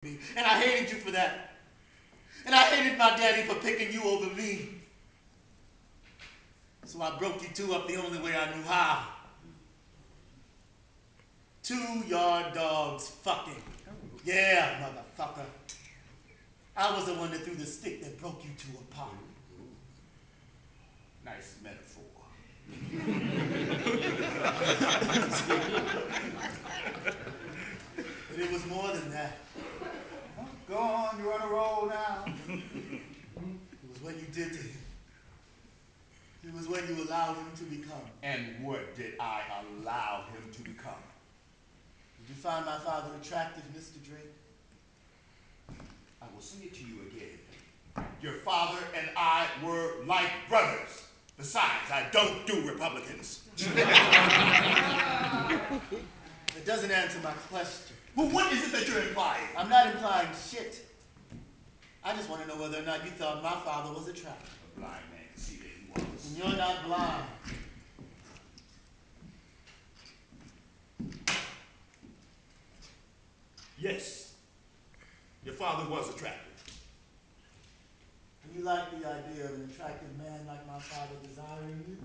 me. And I hated you for that. And I hated my daddy for picking you over me. So I broke you two up the only way I knew how. 2-yard dogs fucking. Yeah, motherfucker. I was the one that threw the stick that broke you two apart. Nice metaphor. But it was more than that. Go on, you're on a roll now. It was what you did to him. It was when you allowed him to become. And what did I allow him to become? Did you find my father attractive, Mr. Drake? I will say it to you again. Your father and I were like brothers. Besides, I don't do Republicans. It doesn't answer my question. Well, what is it that you're implying? I'm not implying shit. I just want to know whether or not you thought my father was attractive. A blind man can see that he was. And you're not blind. Yes. Your father was attractive. And you like the idea of an attractive man like my father desiring you?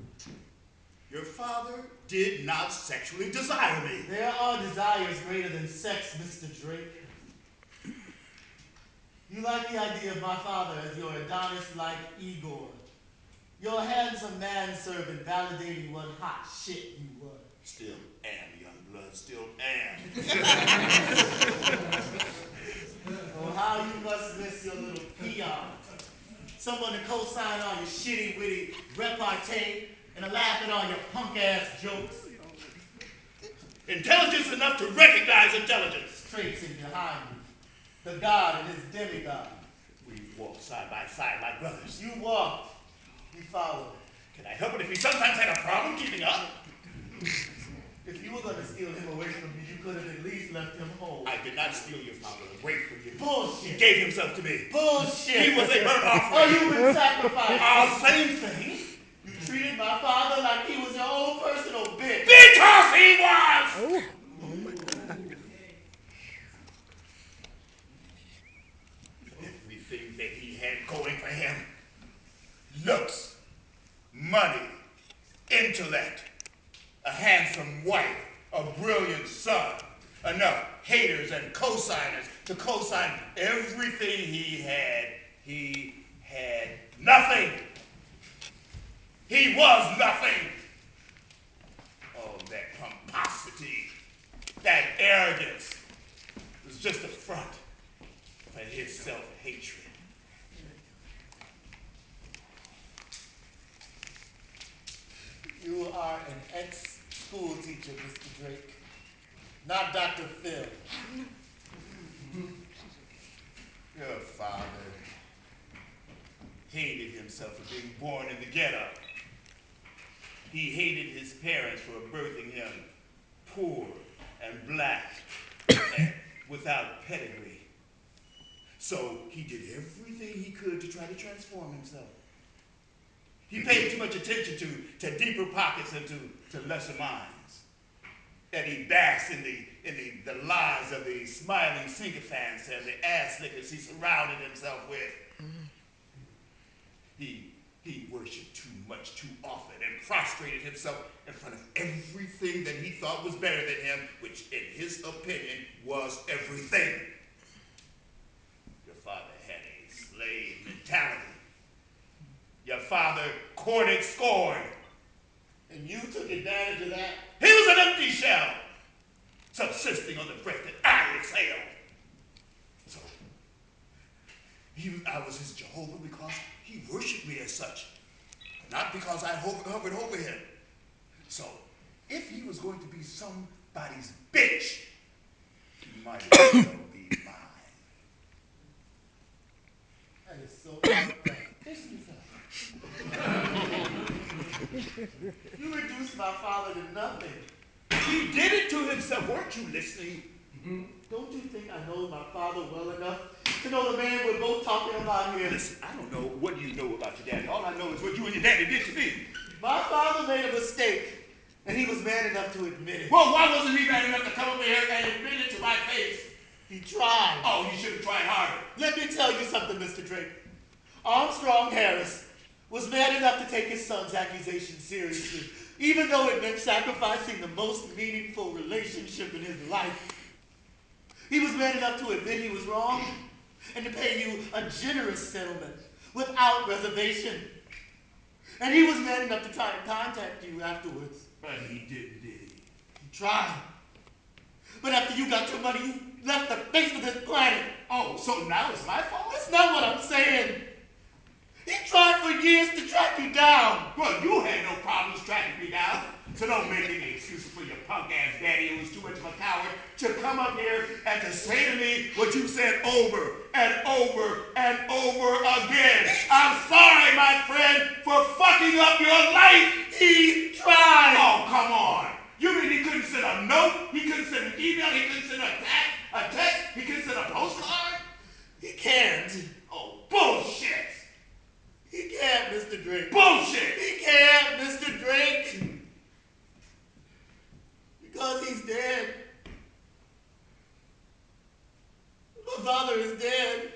Your father did not sexually desire me. There are desires greater than sex, Mr. Drake. You like the idea of my father as your Adonis-like Igor. Your handsome manservant validating what hot shit you were. Still am, young blood, still am. Oh, how you must miss your little peon. Someone to co-sign all your shitty, witty repartee and to laugh at all your punk-ass jokes. Intelligence enough to recognize intelligence. Traits in behind you. The god and his demigod. We walked side by side like brothers. You walked. He followed. Can I help it if he sometimes had a problem keeping up? If you were going to steal him away from me, you could have at least left him whole. I did not steal your father away from you. Bullshit. He gave himself to me. Bullshit. He was a burnt offering. Oh, you've been sacrificed. Same thing. You treated my father like he was your own personal bitch. Because he was! Oh my God. Everything that he had going for him. Looks, money, intellect, a handsome wife, a brilliant son, enough haters and cosigners to cosign everything he had. He had nothing. He was nothing. Oh, that pomposity, that arrogance was just a front for his self-hatred. You are an ex-school teacher, Mr. Drake. Not Dr. Phil. Your father hated himself for being born in the ghetto. He hated his parents for birthing him poor and black and without pedigree. So he did everything he could to try to transform himself. He paid too much attention to deeper pockets and to lesser minds. And he basked in the lies of the smiling sycophants and the ass lickers he surrounded himself with. He worshipped too much too often and prostrated himself in front of everything that he thought was better than him, which in his opinion was everything. Your father had a slave mentality. Your father courted scorn. And you took advantage of that? He was an empty shell, subsisting on the breath that I exhaled. So, I was his Jehovah because he worshipped me as such, not because I hovered over him. So, if he was going to be somebody's bitch, he might as well be mine. That is so fucked up. You reduced my father to nothing. He did it to himself. Weren't you listening? Don't you think I know my father well enough to know the man we're both talking about here? Listen, I don't know what you know about your daddy. All I know is what you and your daddy did to me. My father made a mistake, and he was man enough to admit it. Well, why wasn't he man enough to come over here and admit it to my face? He He tried. Oh, you should have tried harder. Let me tell you something, Mr. Drake. Armstrong Harris was man enough to take his son's accusation seriously, even though it meant sacrificing the most meaningful relationship in his life. He was man enough to admit he was wrong and to pay you a generous settlement without reservation. And he was man enough to try to contact you afterwards. But he didn't, did he? He tried. But after you got your money, you left the face of this planet. Oh, so now it's my fault? That's not what I'm saying. He tried for years to track you down. Well, you had no problems tracking me down. So don't make any excuses for your punk-ass daddy who's too much of a coward to come up here and to say to me what you said over and over and over again. I'm sorry, my friend, for fucking up your life. He tried. Oh, come on. You mean he couldn't send a note? He couldn't send an email? He couldn't send a text? He couldn't send a postcard? He can't. Oh, bullshit. He can't, Mr. Drake. Bullshit. He can't, Mr. Drake. Because he's dead. My father is dead.